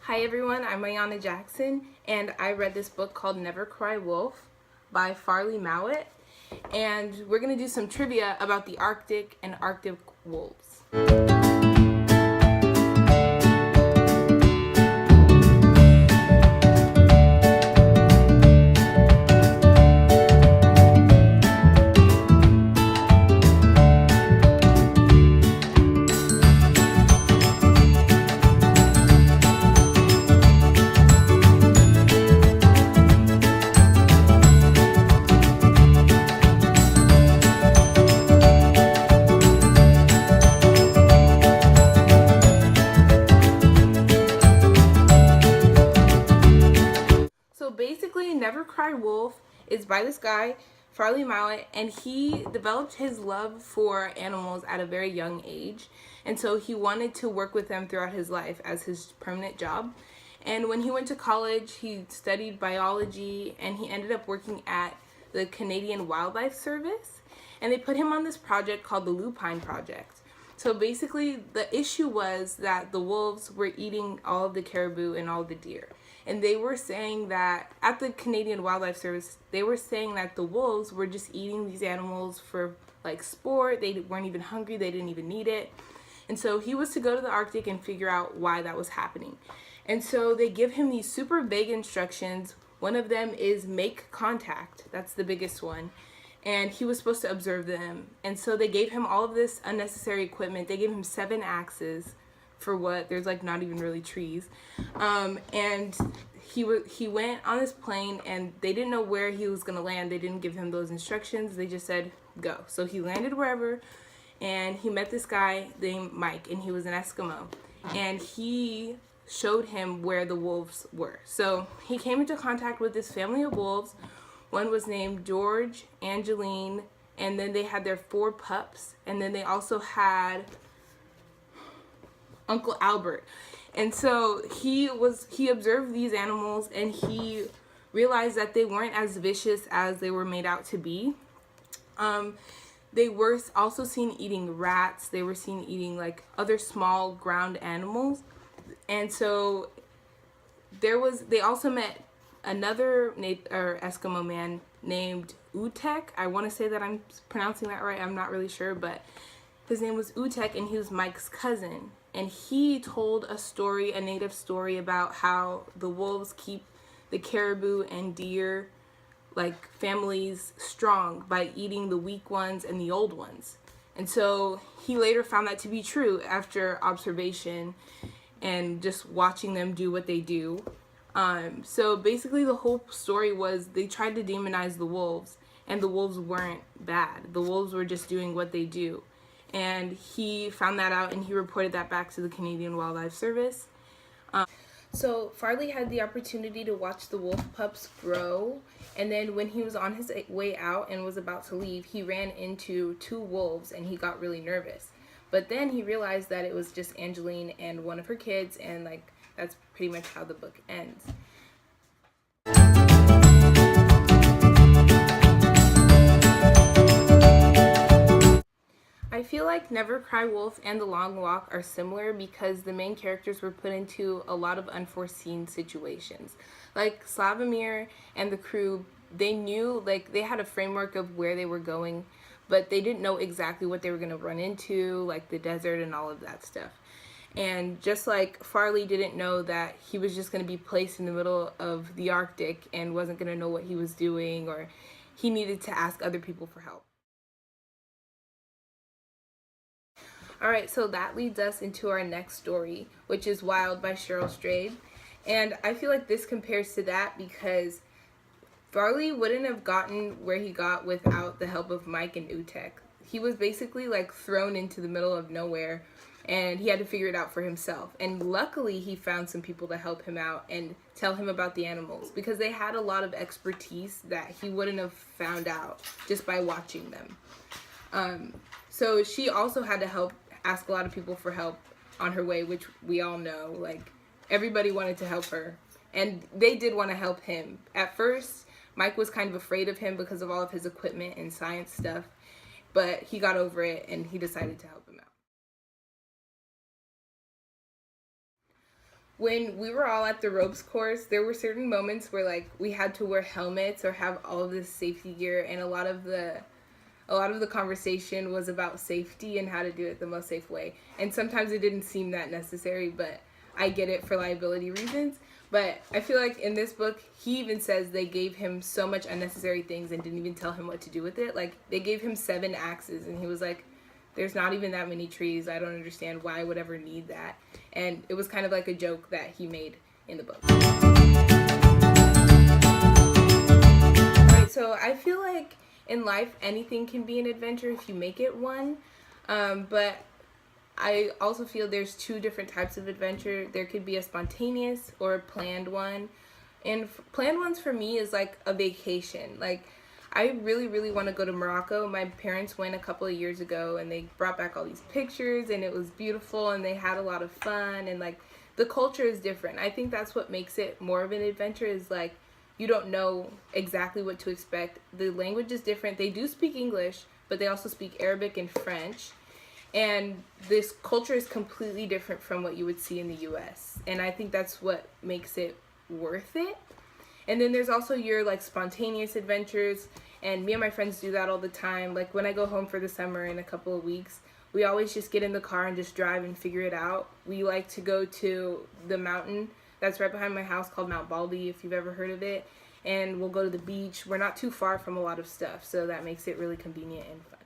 Hi everyone, I'm Ayana Jackson, and I read this book called Never Cry Wolf by Farley Mowat, and we're going to do some trivia about the Arctic and Arctic wolves. So basically, Never Cry Wolf is by this guy, Farley Mowat, and he developed his love for animals at a very young age. And so he wanted to work with them throughout his life as his permanent job. And when he went to college, he studied biology and he ended up working at the Canadian Wildlife Service. And they put him on this project called the Lupine Project. So basically, the issue was that the wolves were eating all of the caribou and all of the deer. And they were saying that, at the Canadian Wildlife Service, they were saying that the wolves were just eating these animals for, like, sport. They weren't even hungry. They didn't even need it. And so he was to go to the Arctic and figure out why that was happening. And so they give him these super vague instructions. One of them is make contact. That's the biggest one. And he was supposed to observe them. And so they gave him all of this unnecessary equipment. They gave him 7 axes for what? There's like not even really trees. And he went on this plane and they didn't know where he was gonna land. They didn't give him those instructions. They just said go. So he landed wherever and he met this guy named Mike, and he was an Eskimo. And he showed him where the wolves were. So he came into contact with this family of wolves. One was named George, Angeline, and then they had their 4 pups, and then they also had Uncle Albert. And so he observed these animals and he realized that they weren't as vicious as they were made out to be. They were also seen eating rats. They were seen eating like other small ground animals. And so they also met another Eskimo man named Utek. I want to say that I'm pronouncing that right. I'm not really sure, but his name was Utek, and he was Mike's cousin. And he told a native story about how the wolves keep the caribou and deer, like families, strong by eating the weak ones and the old ones. And so he later found that to be true after observation and just watching them do what they do. So basically the whole story was they tried to demonize the wolves, and the wolves weren't bad. The wolves were just doing what they do. And he found that out and he reported that back to the Canadian Wildlife Service. So Farley had the opportunity to watch the wolf pups grow, and then when he was on his way out and was about to leave, he ran into 2 wolves and he got really nervous. But then he realized that it was just Angeline and one of her kids, and like that's pretty much how the book ends. I feel like Never Cry Wolf and The Long Walk are similar because the main characters were put into a lot of unforeseen situations. Like Slavomir and the crew, they knew, like they had a framework of where they were going, but they didn't know exactly what they were going to run into, like the desert and all of that stuff. And just like Farley didn't know that he was just going to be placed in the middle of the Arctic and wasn't going to know what he was doing, or he needed to ask other people for help. Alright, so that leads us into our next story, which is Wild by Cheryl Strayed. And I feel like this compares to that because Farley wouldn't have gotten where he got without the help of Mike and Utek. He was basically like thrown into the middle of nowhere and he had to figure it out for himself. And luckily he found some people to help him out and tell him about the animals because they had a lot of expertise that he wouldn't have found out just by watching them. So she also had to ask a lot of people for help on her way, which we all know, like everybody wanted to help her and they did want to help him. At first Mike was kind of afraid of him because of all of his equipment and science stuff, but he got over it and he decided to help him out. when we were all at the ropes course, there were certain moments where like we had to wear helmets or have all of this safety gear, and a lot of the conversation was about safety and how to do it the most safe way. And sometimes it didn't seem that necessary, but I get it for liability reasons. But I feel like in this book, he even says they gave him so much unnecessary things and didn't even tell him what to do with it. Like, they gave him 7 axes, and he was like, there's not even that many trees. I don't understand why I would ever need that. And it was kind of like a joke that he made in the book. Alright, so I feel like in life, anything can be an adventure if you make it one. But I also feel there's 2 different types of adventure. There could be a spontaneous or a planned one. And planned ones for me is like a vacation. Like, I really, really want to go to Morocco. My parents went a couple of years ago and they brought back all these pictures and it was beautiful and they had a lot of fun, and like the culture is different. I think that's what makes it more of an adventure, is like you don't know exactly what to expect. The language is different. They do speak English, but they also speak Arabic and French. And this culture is completely different from what you would see in the US. And I think that's what makes it worth it. And then there's also your like spontaneous adventures. And me and my friends do that all the time. Like when I go home for the summer in a couple of weeks, we always just get in the car and just drive and figure it out. We like to go to the mountain that's right behind my house called Mount Baldy, if you've ever heard of it. And we'll go to the beach. We're not too far from a lot of stuff, so that makes it really convenient and fun.